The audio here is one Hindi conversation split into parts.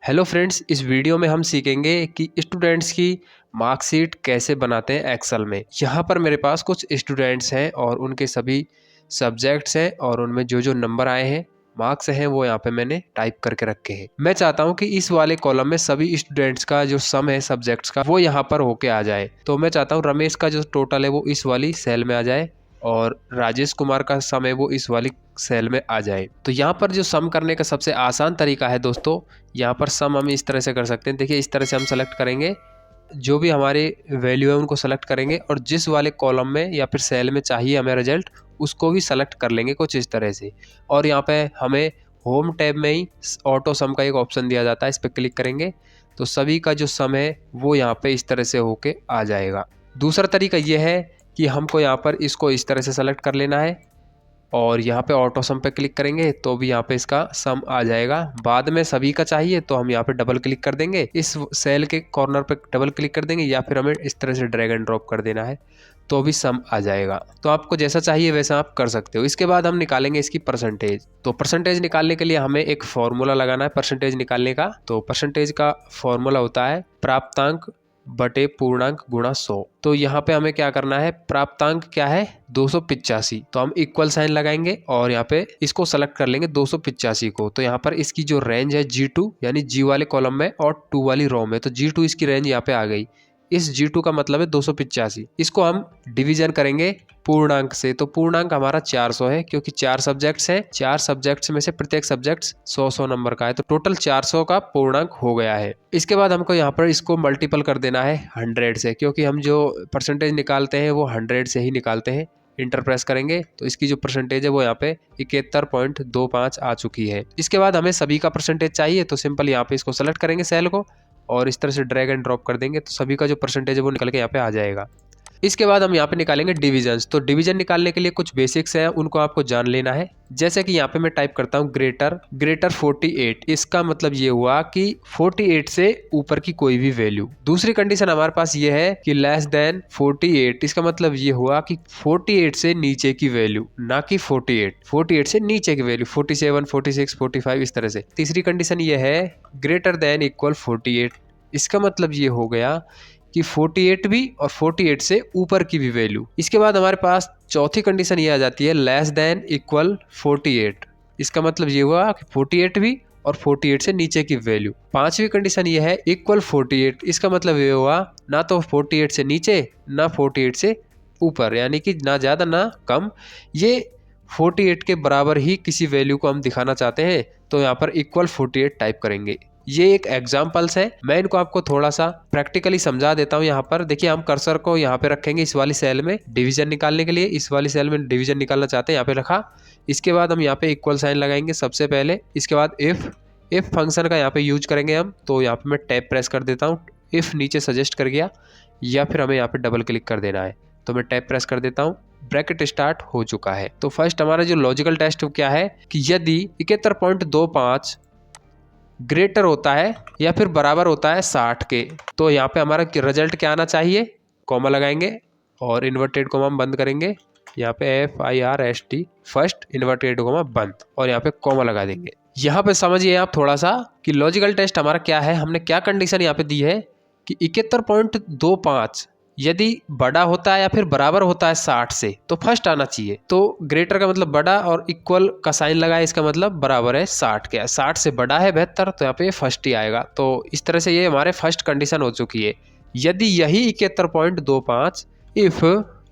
हेलो फ्रेंड्स, इस वीडियो में हम सीखेंगे कि स्टूडेंट्स की मार्कशीट कैसे बनाते हैं एक्सेल में। यहाँ पर मेरे पास कुछ स्टूडेंट्स हैं और उनके सभी सब्जेक्ट्स हैं और उनमें जो जो नंबर आए हैं, मार्क्स हैं, वो यहाँ पे मैंने टाइप करके रखे हैं। मैं चाहता हूँ कि इस वाले कॉलम में सभी स्टूडेंट्स का जो सम है सब्जेक्ट्स का वो यहाँ पर होके आ जाए। तो मैं चाहता हूँ रमेश का जो टोटल है वो इस वाली सेल में आ जाए और राजेश कुमार का सम है वो इस वाली सेल में आ जाए। तो यहाँ पर जो सम करने का सबसे आसान तरीका है दोस्तों, यहाँ पर सम हम इस तरह से कर सकते हैं। देखिए, इस तरह से हम सेलेक्ट करेंगे, जो भी हमारे वैल्यू है उनको सेलेक्ट करेंगे और जिस वाले कॉलम में या फिर सेल में चाहिए हमें रिजल्ट, उसको भी सेलेक्ट कर लेंगे कुछ इस तरह से। और यहाँ पे हमें होम टैब में ही ऑटो सम का एक ऑप्शन दिया जाता है, इस पर क्लिक करेंगे तो सभी का जो सम है वो यहाँ पे इस तरह से होके आ जाएगा। दूसरा तरीका ये है कि हमको यहाँ पर इसको इस तरह से सेलेक्ट कर लेना है और यहाँ पे ऑटो सम पे क्लिक करेंगे तो भी यहाँ पे इसका सम आ जाएगा। बाद में सभी का चाहिए तो हम यहाँ पे डबल क्लिक कर देंगे, इस सेल के कॉर्नर पे डबल क्लिक कर देंगे या फिर हमें इस तरह से ड्रैग एंड ड्रॉप कर देना है तो भी सम आ जाएगा। तो आपको जैसा चाहिए वैसा आप कर सकते हो। इसके बाद हम निकालेंगे इसकी परसेंटेज। तो परसेंटेज निकालने के लिए हमें एक फॉर्मूला लगाना है परसेंटेज निकालने का। तो परसेंटेज का फॉर्मूला होता है प्राप्तांक बटे पूर्णांक गुणा 100। तो यहाँ पे हमें क्या करना है, प्राप्तांक क्या है 285, तो हम इक्वल साइन लगाएंगे और यहाँ पे इसको सेलेक्ट कर लेंगे 285 को। तो यहाँ पर इसकी जो रेंज है G2 यानी G वाले कॉलम में और 2 वाली रो में, तो G2 इसकी रेंज यहाँ पे आ गई। इस G2 का मतलब है 285। इसको हम डिवीजन करेंगे पूर्णांक से, तो पूर्णांक हमारा 400 है क्योंकि 4 सब्जेक्ट्स हैं। 4 सब्जेक्ट्स में से प्रत्येक सब्जेक्ट 100 नंबर का है, तो टोटल 400 का पूर्णांक हो गया है। इसके बाद हमको यहाँ पर इसको मल्टीपल कर देना है 100 से, क्योंकि हम जो परसेंटेज निकालते हैं वो 100 से ही निकालते हैं। इंटर प्रेस करेंगे तो इसकी जो परसेंटेज है वो यहाँ पे 71.25 आ चुकी है। इसके बाद हमें सभी का परसेंटेज चाहिए तो सिंपल यहाँ पे इसको सेलेक्ट करेंगे सेल को और इस तरह से ड्रैग एंड ड्रॉप कर देंगे तो सभी का जो परसेंटेज है वो निकल के यहाँ पे आ जाएगा। इसके बाद हम यहाँ पे निकालेंगे डिविजन्स। तो डिवीजन निकालने के लिए कुछ बेसिक्स हैं, उनको आपको जान लेना है। जैसे कि यहाँ पे मैं टाइप करता हूँ ग्रेटर 48। इसका मतलब ये हुआ कि 48 से ऊपर की कोई भी वैल्यू। दूसरी कंडीशन हमारे पास ये है कि लेस देन 48। इसका मतलब ये हुआ कि 48 से नीचे की वैल्यू, ना कि 48 से नीचे की वैल्यू 47, 46, 45 इस तरह से। तीसरी कंडीशन ये है ग्रेटर देन इक्वल 48। इसका मतलब ये हो गया कि 48 भी और 48 से ऊपर की भी वैल्यू। इसके बाद हमारे पास चौथी कंडीशन ये आ जाती है लेस देन इक्वल 48। इसका मतलब ये हुआ कि 48 भी और 48 से नीचे की वैल्यू। पांचवी कंडीशन ये है इक्वल 48। इसका मतलब ये हुआ ना तो 48 से नीचे ना 48 से ऊपर, यानी कि ना ज़्यादा ना कम। ये 48 के बराबर ही किसी वैल्यू को हम दिखाना चाहते हैं तो यहाँ पर इक्वल 48 टाइप करेंगे। ये एक एग्जाम्पल्स है, मैं इनको आपको थोड़ा सा प्रैक्टिकली समझा देता हूँ। यहाँ पर देखिए, हम कर्सर को यहाँ पे रखेंगे इस वाली सेल में डिवीजन निकालने के लिए। इस वाली सेल में डिवीजन निकालना चाहते हैं, यहाँ पे रखा। इसके बाद हम यहाँ पे इक्वल साइन लगाएंगे सबसे पहले। इसके बाद इफ फंक्शन का यहाँ पे यूज करेंगे हम। तो यहाँ पे मैं टैब प्रेस कर देता हूँ, इफ नीचे सजेस्ट कर गया या फिर हमें यहाँ पे डबल क्लिक कर देना है तो मैं टैब प्रेस कर देता हूँ। ब्रैकेट स्टार्ट हो चुका है। तो फर्स्ट हमारा जो लॉजिकल टेस्ट क्या है कि यदि 71.25 ग्रेटर होता है या फिर बराबर होता है 60 के, तो यहाँ पे हमारा रिजल्ट क्या आना चाहिए, कॉमा लगाएंगे और इन्वर्टेड कॉमा बंद करेंगे। यहाँ पे FIRST फर्स्ट इन्वर्टेड कॉमा बंद और यहाँ पे कॉमा लगा देंगे। यहाँ पे समझिए आप थोड़ा सा कि लॉजिकल टेस्ट हमारा क्या है। हमने क्या कंडीशन यहाँ पे दी है कि 71.25 यदि बड़ा होता है या फिर बराबर होता है 60 से तो फर्स्ट आना चाहिए। तो ग्रेटर का मतलब बड़ा और इक्वल का साइन लगाए, इसका मतलब बराबर है 60 के। 60 से बड़ा है 72 तो यहाँ पे फर्स्ट ही आएगा। तो इस तरह से ये हमारे फर्स्ट कंडीशन हो चुकी है। यदि यही 71.25 इफ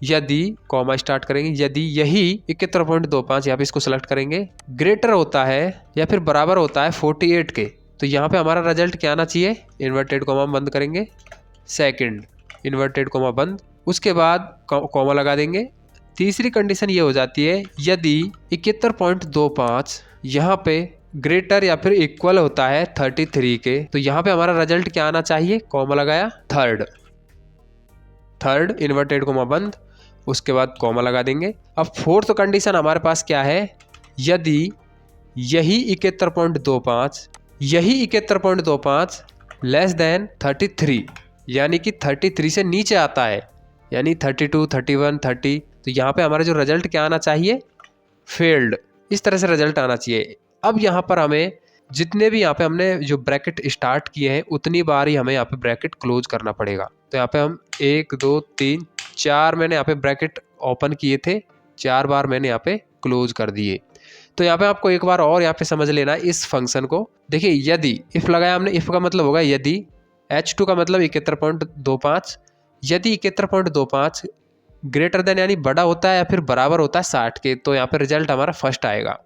यदि कॉमा स्टार्ट करेंगे, यदि यही 71.25 यहाँ पे इसको सेलेक्ट करेंगे ग्रेटर होता है या फिर बराबर होता है 48 के, तो यहाँ पे हमारा रिजल्ट क्या आना चाहिए, इन्वर्टेड कॉमा बंद करेंगे, सेकंड इन्वर्टेड कॉमा बंद, उसके बाद कॉमा लगा देंगे। तीसरी कंडीशन ये हो जाती है यदि 71.25 यहाँ पे ग्रेटर या फिर इक्वल होता है 33 के, तो यहाँ पे हमारा रिजल्ट क्या आना चाहिए, कॉमा लगाया, थर्ड इन्वर्टेड कॉमा बंद, उसके बाद कॉमा लगा देंगे। अब फोर्थ कंडीशन हमारे पास क्या है, यदि यही 71.25 लेस देन 33 यानी कि 33 से नीचे आता है, यानी 32, 31, 30, तो यहाँ पे हमारा जो रिजल्ट क्या आना चाहिए, फेल्ड। इस तरह से रिजल्ट आना चाहिए। अब यहाँ पर हमें जितने भी यहाँ पे हमने जो ब्रैकेट स्टार्ट किए हैं उतनी बार ही हमें यहाँ पे ब्रैकेट क्लोज करना पड़ेगा। तो यहाँ पे हम 1 2 3 4 मैंने यहाँ पे ब्रैकेट ओपन किए थे, 4 बार मैंने यहाँ पे क्लोज कर दिए। तो यहाँ पे आपको एक बार और यहाँ पे समझ लेना इस फंक्शन को। देखिए यदि इफ लगाया हमने, इफ का मतलब होगा यदि, H2 का मतलब 71.25, यदि 71.25 ग्रेटर देन यानी बड़ा होता है या फिर बराबर होता है 60 के, तो यहाँ पे रिजल्ट हमारा फर्स्ट आएगा।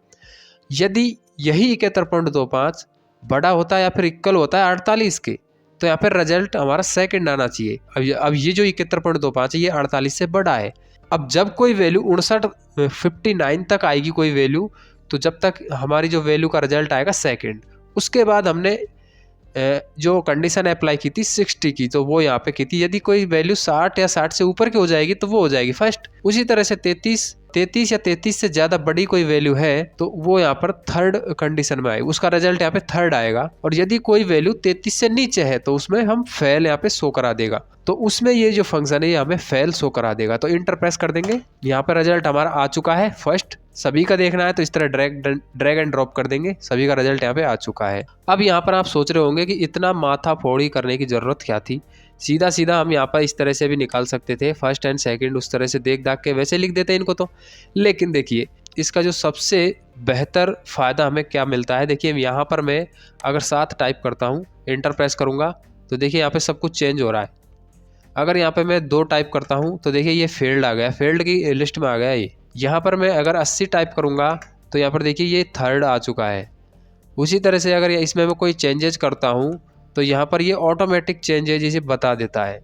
यदि यही 71.25 बड़ा होता है या फिर इक्वल होता है 48 के, तो यहाँ पे रिजल्ट हमारा सेकंड आना चाहिए। अब ये जो 71.25 है ये 48 से बड़ा है। अब जब कोई वैल्यू 59 तक आएगी कोई वैल्यू, तो जब तक हमारी जो वैल्यू का रिजल्ट आएगा सेकंड। उसके बाद हमने जो कंडीशन अप्लाई की थी 60 की, तो वो यहाँ पे की थी। यदि कोई वैल्यू 60 या 60 से ऊपर की हो जाएगी तो वो हो जाएगी फर्स्ट। उसी तरह से 33 या 33 से ज़्यादा बड़ी कोई वैल्यू है तो वो यहाँ पर थर्ड कंडीशन में आएगी, उसका रिजल्ट यहाँ पे थर्ड आएगा। और यदि कोई वैल्यू 33 से नीचे है तो उसमें हम फेल यहाँ पे शो करा देगा। तो उसमें ये जो फंक्शन है ये हमें फेल शो करा देगा। तो इंटर प्रेस कर देंगे, यहाँ पर रिजल्ट हमारा आ चुका है फर्स्ट। सभी का देखना है तो इस तरह ड्रैग एंड ड्रॉप कर देंगे, सभी का रिजल्ट यहाँ पे आ चुका है। अब यहाँ पर आप सोच रहे होंगे कि इतना माथा फोड़ी करने की जरूरत क्या थी, सीधा सीधा हम यहाँ पर इस तरह से भी निकाल सकते थे, फर्स्ट एंड सेकंड उस तरह से देख दाख के वैसे लिख देते हैं इनको तो। लेकिन देखिए इसका जो सबसे बेहतर फ़ायदा हमें क्या मिलता है, देखिए यहाँ पर मैं अगर 7 टाइप करता हूँ, इंटर प्रेस करूँगा तो देखिए यहाँ पे सब कुछ चेंज हो रहा है। अगर यहाँ पे मैं 2 टाइप करता हूँ तो देखिए ये फेल्ड आ गया, फेल्ड की लिस्ट में आ गया ये। यहाँ पर मैं अगर 80 टाइप करूँगा तो यहाँ पर देखिए ये थर्ड आ चुका है। उसी तरह से अगर इसमें मैं कोई चेंजेस करता हूँ तो यहाँ पर ये ऑटोमेटिक चेंजेस इसे बता देता है।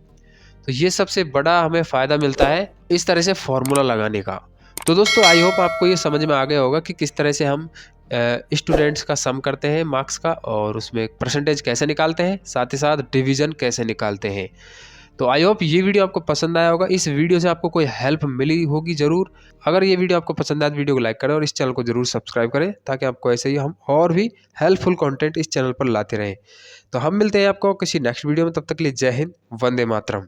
तो ये सबसे बड़ा हमें फ़ायदा मिलता है इस तरह से फॉर्मूला लगाने का। तो दोस्तों आई होप आपको ये समझ में आ गया होगा कि किस तरह से हम स्टूडेंट्स का सम करते हैं मार्क्स का, और उसमें परसेंटेज कैसे निकालते हैं, साथ ही साथ डिवीज़न कैसे निकालते हैं। तो आई होप ये वीडियो आपको पसंद आया होगा, इस वीडियो से आपको कोई हेल्प मिली होगी ज़रूर। अगर ये वीडियो आपको पसंद आया तो वीडियो को लाइक करें और इस चैनल को ज़रूर सब्सक्राइब करें, ताकि आपको ऐसे ही हम और भी हेल्पफुल कंटेंट इस चैनल पर लाते रहें। तो हम मिलते हैं आपको किसी नेक्स्ट वीडियो में, तब तक के लिए जय हिंद, वंदे मातरम।